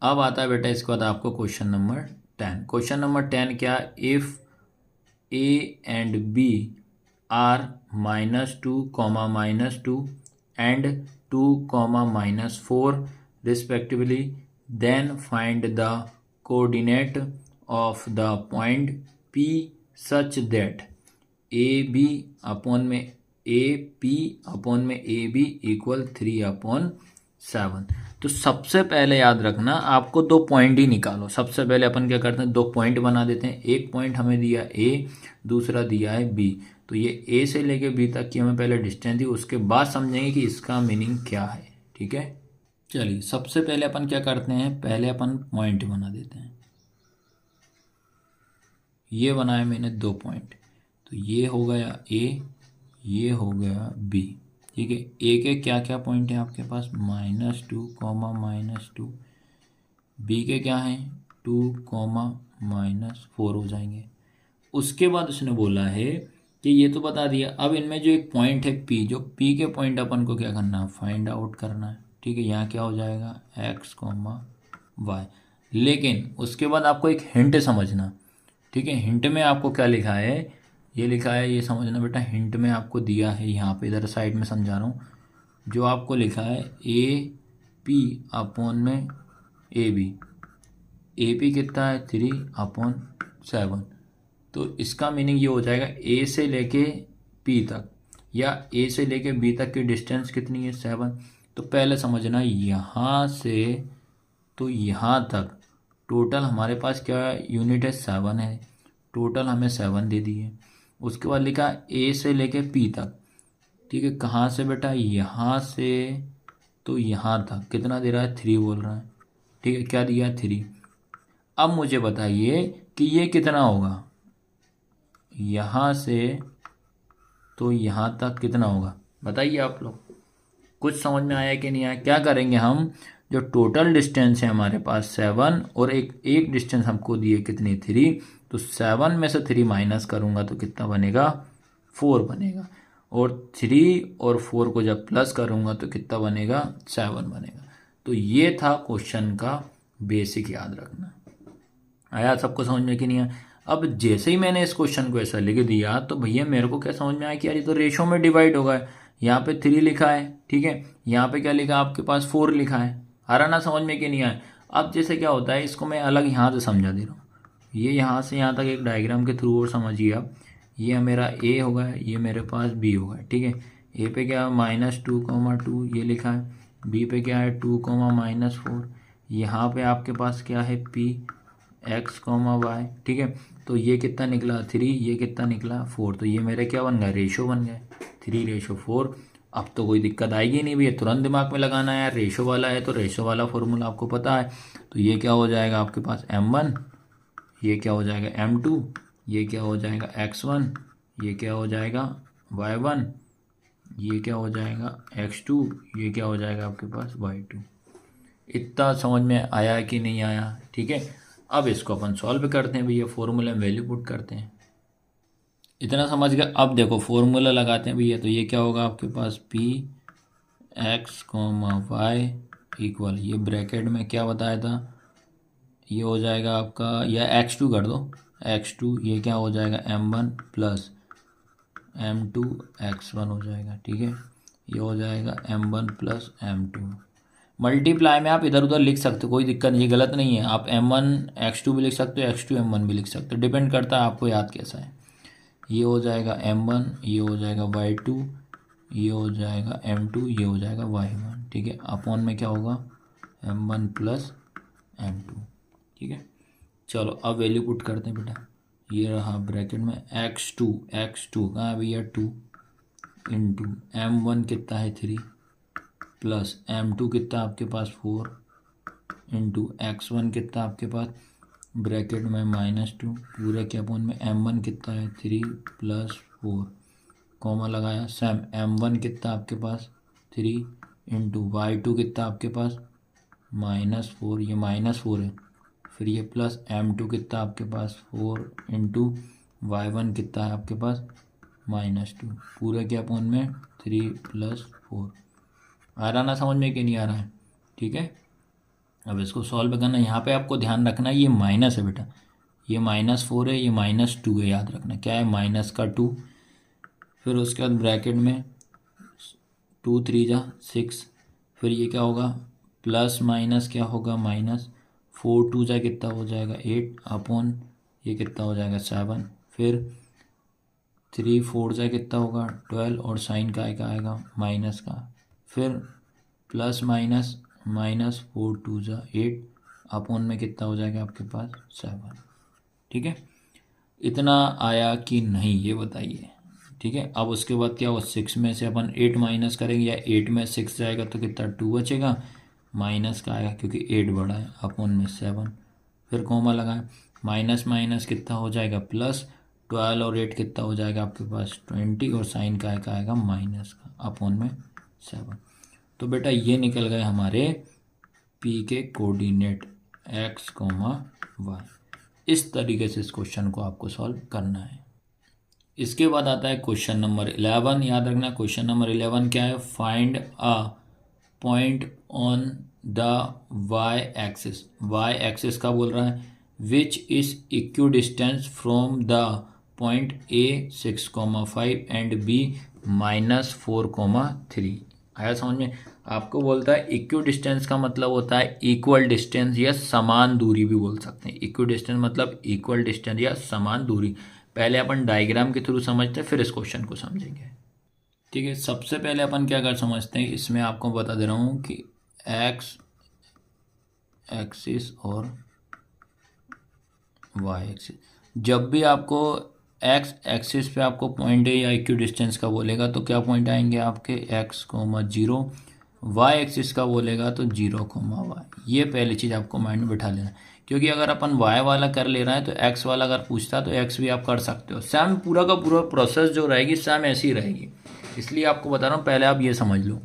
अब आता है बेटा इसके बाद आपको क्वेश्चन नंबर 10। क्वेश्चन नंबर 10 क्या, if A and B are -2, -2 and 2, -4 respectively, then find the coordinate of the point P such that AB upon में AP अपॉन में AB इक्वल 3/7। तो सबसे पहले याद रखना आपको दो पॉइंट ही निकालो। सबसे पहले अपन क्या करते हैं, दो पॉइंट बना देते हैं। एक पॉइंट हमें दिया A, दूसरा दिया है B। तो ये A से लेके B तक की हमें पहले डिस्टेंस दी, उसके बाद समझेंगे कि इसका मीनिंग क्या है। ठीक है, चलिए सबसे पहले अपन क्या करते हैं, पहले अपन पॉइंट बना देते हैं। ये बनाया मैंने दो पॉइंट, तो ये हो गया A, ये हो गया B। ठीक है, A के क्या क्या पॉइंट है आपके पास, -2, -2। B के क्या है 2, -4 हो जाएंगे। उसके बाद उसने बोला है कि ये तो बता दिया, अब इनमें जो एक पॉइंट है P, जो P के पॉइंट अपन को क्या करना है, फाइंड आउट करना है। ठीक है, यहाँ क्या हो जाएगा x, y। लेकिन उसके बाद आपको एक हिंट समझना। ठीक है, हिंट में आपको क्या लिखा है, ये लिखा है, ये समझना बेटा। हिंट में आपको दिया है, यहाँ पे इधर साइड में समझा रहा हूँ, जो आपको लिखा है AP अपॉन में AB। AP कितना है 3/7। तो इसका मीनिंग ये हो जाएगा A से लेके P तक या A से लेके B तक की डिस्टेंस कितनी है 7। तो पहले समझना यहाँ से तो यहाँ तक टोटल हमारे पास क्या यूनिट है 7 है, टोटल हमें 7 दे दी है। उसके बाद लिखा A से लेके P तक। ठीक है, कहाँ से बेटा, यहाँ से तो यहाँ तक कितना दे रहा है 3 बोल रहा है। ठीक है, क्या दिया 3। अब मुझे बताइए कि ये कितना होगा, यहाँ से तो यहाँ तक कितना होगा, बताइए आप लोग। कुछ समझ में आया कि नहीं आया? क्या करेंगे हम, जो टोटल डिस्टेंस है हमारे पास 7 और एक डिस्टेंस हमको दिए कितनी 3, तो 7 में से 3 माइनस करूँगा तो कितना बनेगा 4 बनेगा, और 3 और 4 को जब प्लस करूँगा तो कितना बनेगा 7 बनेगा। तो ये था क्वेश्चन का बेसिक याद रखना। आया सबको समझ में कि नहीं आया? अब जैसे ही मैंने इस क्वेश्चन को ऐसा लिख दिया तो भैया मेरे को क्या समझ में आया कि यार ये तो रेशो में डिवाइड होगा। यहाँ पे 3 लिखा है, ठीक है, यहाँ पे क्या लिखा है आपके पास 4 लिखा है। आ रहा ना समझ में कि नहीं आया? अब जैसे क्या होता है, इसको मैं अलग यहाँ से समझा दे रहा हूँ। ये यहाँ से यहाँ तक एक डायग्राम के थ्रू और समझिए आप। ये मेरा ए होगा, ये मेरे पास बी होगा, ठीक है। ए पे क्या है -2,2 ये लिखा है, बी पे क्या है 2,-4, यहाँ पे आपके पास क्या है पी x, y, ठीक है। तो ये कितना निकला 3, ये कितना निकला 4, तो ये मेरे क्या बन गया रेशो बन गए 3:4। अब तो कोई दिक्कत आएगी नहीं भैया, तुरंत दिमाग में लगाना है यार, रेशो वाला है तो रेशो वाला फॉर्मूला आपको पता है। तो ये क्या हो जाएगा आपके पास m1, ये क्या हो जाएगा m2, ये क्या हो जाएगा x1, ये क्या हो जाएगा y1, ये क्या हो जाएगा x2, ये क्या हो जाएगा आपके पास y2। इतना समझ में आया कि नहीं आया? ठीक है, अब इसको अपन सॉल्व करते हैं भैया, फॉर्मूले में वैल्यू पुट करते हैं। इतना समझ गया? अब देखो फॉर्मूला लगाते हैं भैया, तो ये क्या होगा आपके पास x, y इक्वल, ये ब्रैकेट में क्या बताया था, ये हो जाएगा आपका, या x2 कर दो, x2 ये क्या हो जाएगा m1 प्लस m2 x1 हो जाएगा, ठीक है। ये हो जाएगा m1 प्लस m2। मल्टीप्लाई में आप इधर उधर लिख सकते हो, कोई दिक्कत नहीं, गलत नहीं है। आप m1 x2 भी लिख सकते हो, x2 m1 भी लिख सकते हो, डिपेंड करता है आपको याद कैसा है। ये हो जाएगा m1, ये हो जाएगा y2, ये हो जाएगा m2, ये हो जाएगा y1, ठीक है। अपॉन में क्या होगा m1 प्लस m2, ठीक है। चलो अब वैल्यू पुट करते हैं बेटा। ये रहा ब्रैकेट में x2 कहाँ है भैया 2 इंटू m1 कितना है 3 प्लस m2 कितना आपके पास 4 इंटू x1 कितना आपके पास ब्रैकेट में -2 पूरा के अपॉन में m1 कितना है 3 प्लस 4 कॉमा लगाया सेम m1 कितना आपके पास 3 इंटू y2 कितना आपके पास -4, ये -4 है, फिर ये प्लस m2 कितना आपके पास 4 इंटू y1 कितना है आपके पास -2 पूरे के अपॉन में 3 प्लस 4। आ रहा ना समझ में कि नहीं आ रहा है? ठीक है, अब इसको सॉल्व करना। यहाँ पे आपको ध्यान रखना ये माइनस है बेटा, ये -4 है, ये -2 है, याद रखना क्या है -2। फिर उसके बाद ब्रैकेट में 2 3 जा 6, फिर ये क्या होगा प्लस माइनस क्या होगा -4 2 जा कितना हो जाएगा 8 अपॉन ये कितना हो जाएगा 7, फिर 3 4 जा कितना होगा 12 और साइन का आएगा माइनस का, फिर प्लस माइनस -4 2 जा 8 अपॉन में कितना हो जाएगा आपके पास 7। ठीक है, इतना आया कि नहीं ये बताइए। ठीक है, अब उसके बाद क्या हो 6 में से अपन 8 माइनस करेंगे, या 8 में 6 जाएगा तो कितना 2 बचेगा, माइनस का आएगा क्योंकि 8 बड़ा है अपॉन में 7, फिर कॉमा लगाए माइनस माइनस कितना हो जाएगा प्लस 12 और 8 कितना हो जाएगा आपके पास 20 और साइन का आएगा माइनस का अपॉन में 7। तो बेटा ये निकल गए हमारे P के कोऑर्डिनेट x, y। इस तरीके से इस क्वेश्चन को आपको सॉल्व करना है। इसके बाद आता है क्वेश्चन नंबर 11। याद रखना क्वेश्चन नंबर 11 क्या है, find a point on the y axis. y axis का बोल रहा है which is equidistance from the point A 6,5 and B -4,3। आया समझ में? आपको बोलता है इक्वी डिस्टेंस का मतलब होता है इक्वल डिस्टेंस या समान दूरी भी बोल सकते हैं। इक्वी डिस्टेंस मतलब इक्वल डिस्टेंस या समान दूरी। पहले अपन डायग्राम के थ्रू समझते हैं, फिर इस क्वेश्चन को समझेंगे। ठीक है, सबसे पहले अपन क्या कर समझते हैं, इसमें आपको बता दे रहा हूँ कि एक्स एक्सिस और वाई एक्सिस, जब भी आपको एक्स एक्सिस पे आपको पॉइंट है या इक्वी डिस्टेंस का बोलेगा तो क्या पॉइंट आएंगे आपके x, 0, y एक्सिस का बोलेगा तो 0, y। ये पहली चीज़ आपको माइंड में बिठा लेना, क्योंकि अगर अपन y वाला कर ले रहे हैं तो x वाला अगर पूछता है तो x भी आप कर सकते हो। सेम पूरा का पूरा प्रोसेस जो रहेगी सेम ऐसी रहेगी, इसलिए आपको बता रहा हूँ पहले आप ये समझ लो।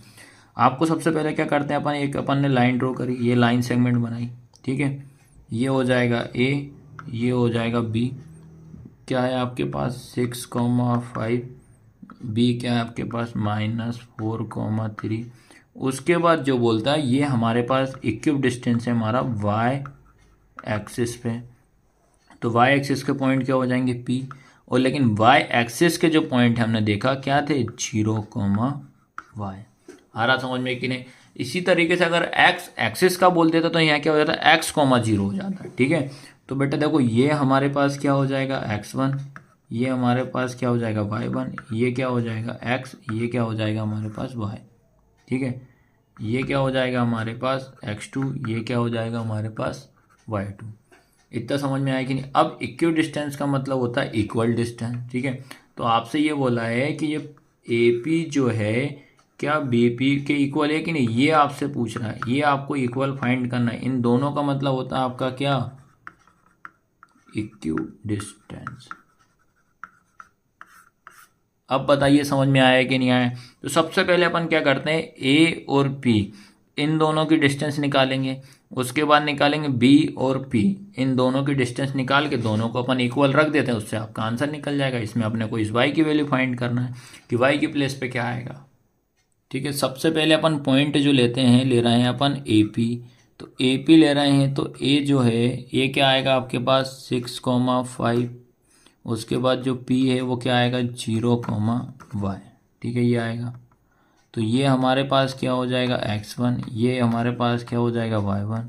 आपको सबसे पहले क्या करते हैं अपन, एक अपन ने लाइन ड्रॉ करी, ये लाइन सेगमेंट बनाई, ठीक है। ये हो जाएगा A, ये हो जाएगा B, क्या है आपके पास 6,5, B क्या है आपके पास -4,3, उसके बाद जो बोलता है ये हमारे पास इक्विप डिस्टेंस है हमारा वाई एक्सिस पे, तो वाई एक्सिस के पॉइंट क्या हो जाएंगे P, और लेकिन वाई एक्सिस के जो पॉइंट हमने देखा क्या थे 0,y। आ रहा समझ में कि नहीं। इसी तरीके से अगर एक्स एक्सिस का बोल देता तो यहाँ क्या हो जाता x,0 हो जाता। ठीक है, तो बेटा देखो ये हमारे पास क्या हो जाएगा x1, ये हमारे पास क्या हो जाएगा y1, ये क्या हो जाएगा x, ये क्या हो जाएगा हमारे पास y। ठीक है, ये क्या हो जाएगा हमारे पास x2, ये क्या हो जाएगा हमारे पास y2। इतना समझ में आया कि नहीं। अब इक्वी डिस्टेंस का मतलब होता है इक्वल डिस्टेंस। ठीक है, तो आपसे ये बोला है कि ये AP जो है क्या BP के इक्वल है कि नहीं, ये आपसे पूछ रहा है। ये आपको इक्वल फाइंड करना है। इन दोनों का मतलब होता है आपका क्या इक्वी डिस्टेंस। अब बताइए समझ में आया कि नहीं आया। तो सबसे पहले अपन क्या करते हैं A और P इन दोनों की डिस्टेंस निकालेंगे, उसके बाद निकालेंगे B और P, इन दोनों की डिस्टेंस निकाल के दोनों को अपन इक्वल रख देते हैं, उससे आपका आंसर निकल जाएगा। इसमें अपने को इस y की वैल्यू फाइंड करना है कि y की प्लेस पे क्या आएगा। ठीक है, सबसे पहले अपन पॉइंट जो लेते हैं, ले रहे हैं अपन AP, तो AP ले रहे हैं तो A जो है ये क्या आएगा आपके पास 6,5, उसके बाद जो P है वो क्या आएगा 0,y। ठीक है, ये आएगा। तो ये हमारे पास क्या हो जाएगा x1, ये हमारे पास क्या हो जाएगा y1,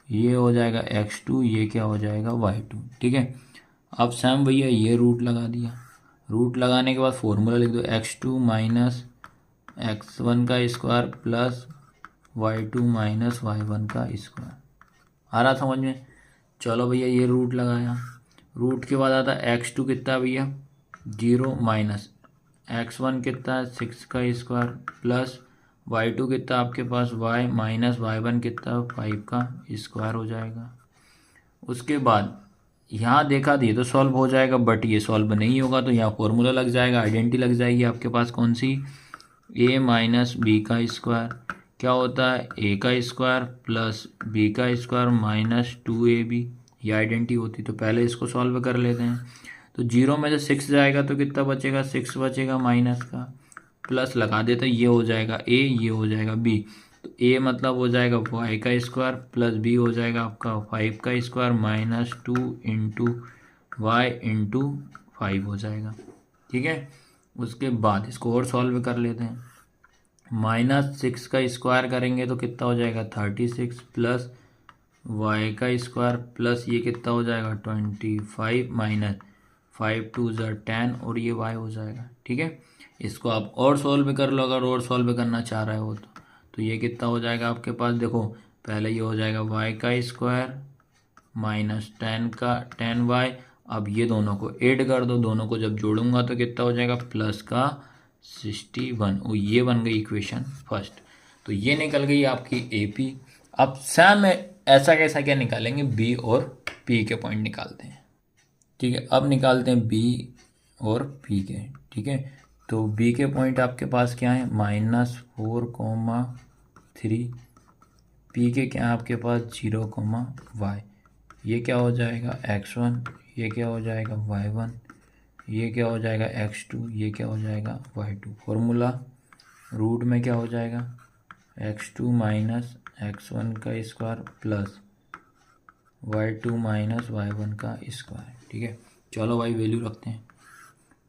ये हो जाएगा x2, ये क्या हो जाएगा y2। ठीक है, अब सैम भैया ये रूट लगा दिया। रूट लगाने के बाद फॉर्मूला लिख दो x2 माइनस x1 का square plus y2 minus y1 का स्क्वायर। आ रहा समझ में। चलो भैया ये रूट लगाया, रूट के बाद आता है x2 कितना भैया 0 माइनस x1 कितना है 6 का स्क्वायर प्लस y2 कितना आपके पास y माइनस y1 कितना 5 का स्क्वायर हो जाएगा। उसके बाद यहाँ देखा दिए तो सॉल्व हो जाएगा, बट ये सॉल्व नहीं होगा तो यहाँ फॉर्मूला लग जाएगा, आइडेंटिटी लग जाएगी आपके पास कौन सी a माइनस बी का स्क्वायर क्या होता है a का स्क्वायर प्लस b का स्क्वायर माइनस 2ab, ये आइडेंटिटी होती। तो पहले इसको सॉल्व कर लेते हैं। तो 0 में से 6 जाएगा तो कितना बचेगा 6 बचेगा माइनस का, प्लस लगा देते ये हो जाएगा a, ये हो जाएगा b। तो a मतलब हो जाएगा y का स्क्वायर प्लस b हो जाएगा आपका 5 का square minus 2 into Y into 5 हो जाएगा। ठीक है, उसके बाद इसको और सॉल्व कर लेते हैं। -6 का स्क्वायर करेंगे तो कितना हो जाएगा 36 प्लस y का स्क्वायर प्लस ये कितना हो जाएगा 25 माइनस 5 2 10 और ये y हो जाएगा। ठीक है, इसको आप और सॉल्व कर लो अगर और सॉल्व करना चाह रहे हो तो ये कितना हो जाएगा आपके पास देखो, पहले ये हो जाएगा y का स्क्वायर माइनस 10y। अब ये दोनों को ऐड कर दो, दोनों को जब जोड़ूंगा तो कितना हो जाएगा प्लस का 61, और ये बन गई इक्वेशन फर्स्ट। तो ये निकल गई आपकी AP। अब सैम ऐसा कैसा क्या निकालेंगे B और P के पॉइंट निकालते हैं। ठीक है, अब निकालते हैं B और P के। ठीक है, तो B के पॉइंट आपके पास क्या है -4,3, P के क्या है आपके पास 0,y, ये क्या हो जाएगा x1, ये क्या हो जाएगा y1, ये क्या हो जाएगा x2, ये क्या हो जाएगा y2। फॉर्मूला रूट में क्या हो जाएगा x2 माइनस x1 का square plus y2 minus y1 का स्क्वायर। ठीक है, चलो भाई वैल्यू रखते हैं।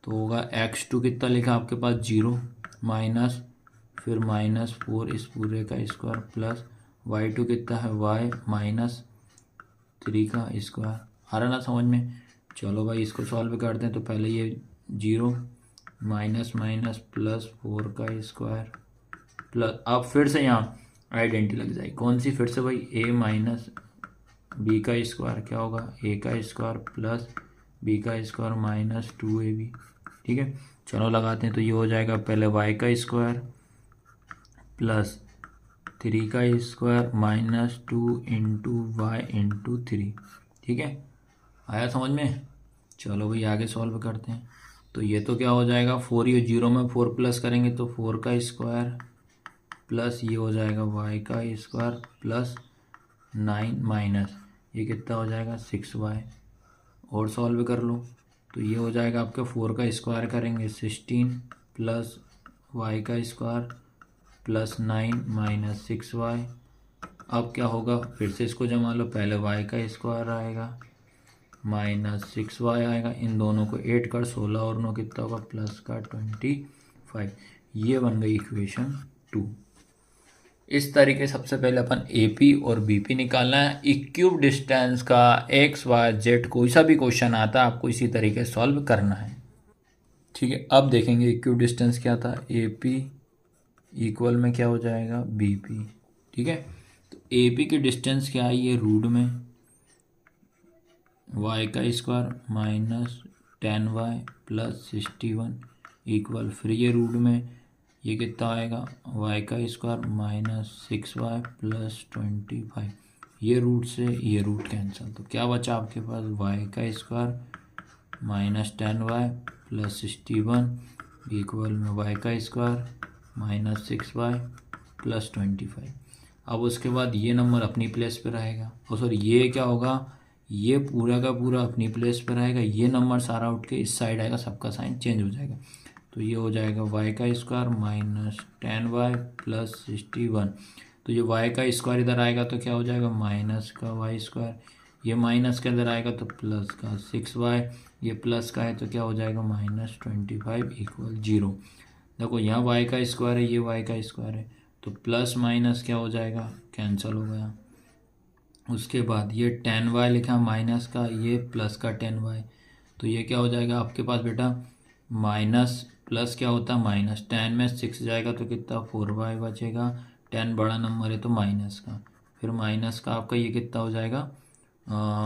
तो होगा x2 कितना लिखा आपके पास 0 माइनस फिर -4 इस पूरे का स्क्वायर प्लस y2 कितना है y माइनस 3 का स्क्वायर। आ रहा ना समझ में। चलो भाई इसको सॉल्व करते हैं। तो पहले ये 0 माइनस माइनस प्लस 4 का स्क्वायर प्लस, अब फिर से यहाँ आइडेंटिटी लग जाएगी कौन सी, फिर से भाई a माइनस बी का स्क्वायर क्या होगा a का स्क्वायर प्लस b का स्क्वायर माइनस 2ab। ठीक है, चलो लगाते हैं। तो ये हो जाएगा पहले y का स्क्वायर प्लस 3 का square minus 2 into Y into 3। ठीक है, आया समझ में। चलो भाई आगे सॉल्व करते हैं। तो ये तो क्या हो जाएगा 4, ये 0 में 4 प्लस करेंगे तो 4 का स्क्वायर प्लस ये हो जाएगा y का स्क्वायर प्लस 9 माइनस ये कितना हो जाएगा 6y। और सॉल्व कर लो तो ये हो जाएगा आपका 4 का स्क्वायर करेंगे 16 प्लस y का स्क्वायर +9 माइनस 6y। अब क्या होगा, फिर से इसको जमा लो, पहले y का स्क्वायर आएगा -6y आएगा, इन दोनों को 8 कर, 16 और 9 कितना होगा +25। ये बन गई इक्वेशन 2। इस तरीके सबसे पहले अपन AP और BP निकालना है। इक्यूब डिस्टेंस का XYZ कोई सा भी क्वेश्चन आता है आपको इसी तरीके सॉल्व करना है। ठीक है, अब देखेंगे इक्यूब डिस्टेंस क्या था, AP इक्वल में क्या हो जाएगा BP। ठीक है, तो AP की डिस्टेंस क्या है, ये रूट में y का स्क्वायर -10y + 61 इक्वल, फिर ये रूट में ये कितना आएगा y का स्क्वायर -6y + 25। ये रूट से ये रूट कैंसिल, तो क्या बचा आपके पास y का स्क्वायर -10y + 61 इक्वल में y का स्क्वायर -6y + 25। अब उसके बाद ये नंबर अपनी प्लेस पे रहेगा, और सॉरी ये क्या होगा, ये पूरा का पूरा अपनी प्लेस पे रहेगा, ये नंबर सारा उठ के इस साइड आएगा, सबका साइन चेंज हो जाएगा। तो ये हो जाएगा y का स्क्वायर -10y + 61। तो ये y का स्क्वायर इधर आएगा तो क्या हो जाएगा माइनस का y स्क्वायर, ये माइनस के अंदर आएगा तो प्लस का 6y, ये प्लस का है तो क्या हो जाएगा -25 इक्वल 0। देखो यहाँ y का स्क्वायर है, ये y का स्क्वायर है, तो प्लस माइनस क्या हो जाएगा कैंसिल हो गया। उसके बाद ये 10y लिखा माइनस का, ये प्लस का 10y, तो ये क्या हो जाएगा आपके पास बेटा माइनस प्लस क्या होता है माइनस, 10 में 6 जाएगा तो कितना 4y बचेगा, 10 बड़ा नंबर है तो माइनस का, फिर माइनस का आपका ये कितना हो जाएगा,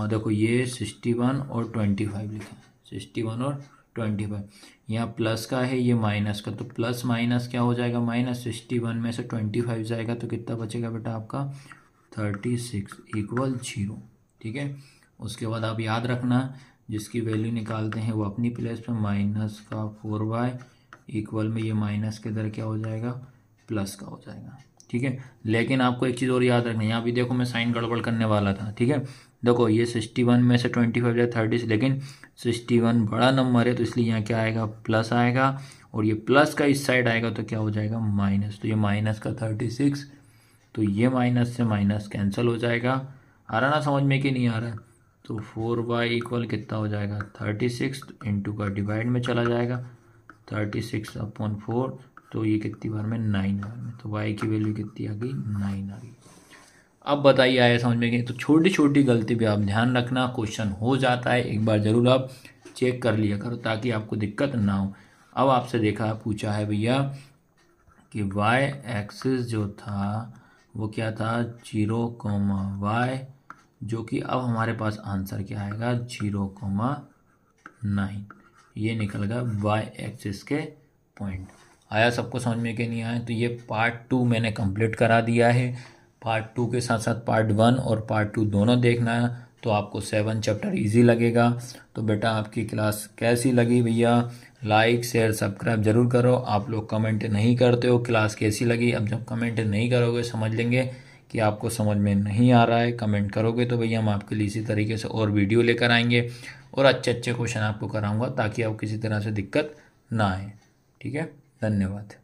देखो ये 61 और 25 लिखा है, 61 और 25, यहाँ प्लस का है ये माइनस का, तो प्लस माइनस क्या हो जाएगा माइनस, 61 में से 25 जाएगा तो कितना बचेगा बेटा आपका 36 इक्वल 0। ठीक है, उसके बाद आप याद रखना जिसकी वैल्यू निकालते हैं वो अपनी प्लेस पे, माइनस का 4y इक्वल में ये माइनस के इधर क्या हो जाएगा प्लस का हो जाएगा। ठीक है, लेकिन आपको एक चीज़ और याद रखना, यहाँ भी देखो मैं साइन गड़बड़ करने वाला था। ठीक है, देखो ये 61 में से 25 जाए 30, लेकिन 61 बड़ा नंबर है तो इसलिए यहाँ क्या आएगा प्लस आएगा, और ये प्लस का इस साइड आएगा तो क्या हो जाएगा माइनस, तो ये माइनस का 36, तो ये माइनस से माइनस कैंसिल हो जाएगा। आ रहा ना समझ में कि नहीं आ रहा, तो 4y इक्वल कितना हो जाएगा 36, इंटू का डिवाइड में चला जाएगा 36/4, तो ये कितनी बार में 9 बार में, तो y की वैल्यू कितनी आ गई 9 आ गई। अब बताइए आया समझ में कि, तो छोटी छोटी गलती पे आप ध्यान रखना, क्वेश्चन हो जाता है एक बार ज़रूर आप चेक कर लिया करो ताकि आपको दिक्कत ना हो। अब आपसे देखा पूछा है भैया कि y एक्सिस जो था वो क्या था 0, y, जो कि अब हमारे पास आंसर क्या आएगा 0,9, ये निकल गया y एक्सिस के पॉइंट। आया सबको समझ में कि नहीं आया, तो ये पार्ट 2 मैंने कंप्लीट करा दिया है। पार्ट 2 के साथ साथ पार्ट 1 और पार्ट 2 दोनों देखना है तो आपको 7 चैप्टर इजी लगेगा। तो बेटा आपकी क्लास कैसी लगी भैया, लाइक शेयर सब्सक्राइब जरूर करो। आप लोग कमेंट नहीं करते हो क्लास कैसी लगी, अब जब कमेंट नहीं करोगे समझ लेंगे कि आपको समझ में नहीं आ रहा है। कमेंट करोगे तो भैया हम आपके लिए इसी तरीके से और वीडियो लेकर आएंगे और अच्छे अच्छे क्वेश्चन आपको कराऊंगा ताकि आपको किसी तरह से दिक्कत ना आए। ठीक है, धन्यवाद।